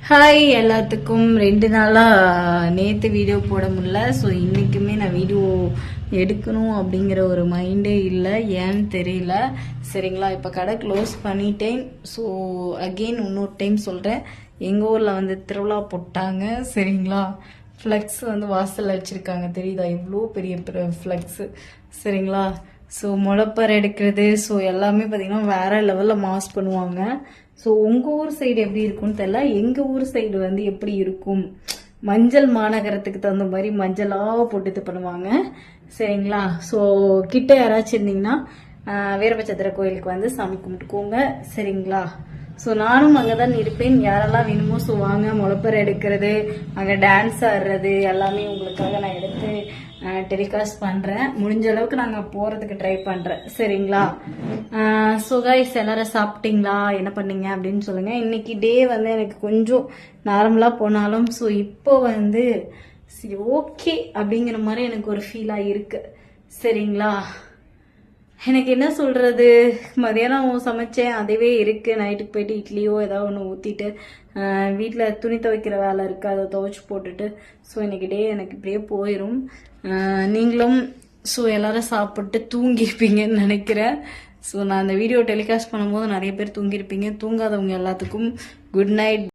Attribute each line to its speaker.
Speaker 1: Hi எல்லாத்துக்கும் 2 நாளா நேற்று வீடியோ போட முடியல. ஸோ இன்றைக்குமே நான் வீடியோ எடுக்கணும் அப்படிங்கிற ஒரு மைண்டே இல்லை, ஏன்னு தெரியல. சரிங்களா, இப்போ கடை க்ளோஸ் பண்ணிட்டேன். ஸோ அகெயின் இன்னொரு டைம் சொல்கிறேன், எங்கள் ஊரில் வந்து திருவிழா போட்டாங்க. சரிங்களா, ஃப்ளெக்ஸ் வந்து வாசலில் வச்சுருக்காங்க, தெரியுதா? இவ்வளோ பெரிய ஃப்ளெக்ஸு. சரிங்களா, ஸோ முளைப்பறை எடுக்கிறது, ஸோ எல்லாமே பார்த்திங்கன்னா வேறு லெவலில் மாஸ் பண்ணுவாங்க. ஸோ உங்கள் ஊர் சைடு எப்படி இருக்கும்னு தெரியல, எங்கள் ஊர் சைடு வந்து எப்படி இருக்கும், மஞ்சள் மாநகரத்துக்கு தகுந்த மாதிரி மஞ்சளாக போட்டு இது பண்ணுவாங்க. சரிங்களா, ஸோ கிட்ட யாராச்சும் இருந்தீங்கன்னா வீரபச்சத்திர கோயிலுக்கு வந்து சாமி கும்பிட்டுக்கோங்க. சரிங்களா, ஸோ நானும் அங்கே தான் இருப்பேன். யாரெல்லாம் வேணுமோ ஸோ வாங்க, முளைப்பறை எடுக்கிறது, அங்கே டான்ஸ் ஆடுறது எல்லாமே உங்களுக்காக நான் எடுத்து டெலிகாஸ்ட் பண்ணுறேன். முடிஞ்ச அளவுக்கு நாங்கள் போகிறதுக்கு ட்ரை பண்ணுறேன். சரிங்களா, ஸோ கைஸ் எல்லாரும் சாப்பிட்டீங்களா, என்ன பண்ணீங்க அப்படின்னு சொல்லுங்கள். இன்னைக்கு டே வந்து எனக்கு கொஞ்சம் நார்மலாக போனாலும் ஸோ இப்போ வந்து சரி ஓகே அப்படிங்கிற மாதிரி எனக்கு ஒரு ஃபீலாக இருக்குது. சரிங்களா, எனக்கு என்ன சொல்கிறது, மதியானம் சமைச்சேன் அதுவே இருக்குது. நைட்டுக்கு போயிட்டு இட்லியோ ஏதாவது ஒன்று ஊற்றிட்டு வீட்டில் துணி துவைக்கிற வேலை இருக்குது, அதை துவைச்சி போட்டுட்டு ஸோ இன்னைக்கு டே எனக்கு இப்படியே போயிடும். நீங்களும் ஸோ எல்லோரும் சாப்பிட்டு தூங்கியிருப்பீங்கன்னு நினைக்கிறேன். ஸோ நான் அந்த வீடியோ டெலிகாஸ்ட் பண்ணும்போது நிறைய பேர் தூங்கியிருப்பீங்க. தூங்காதவங்க எல்லாத்துக்கும் குட் நைட்.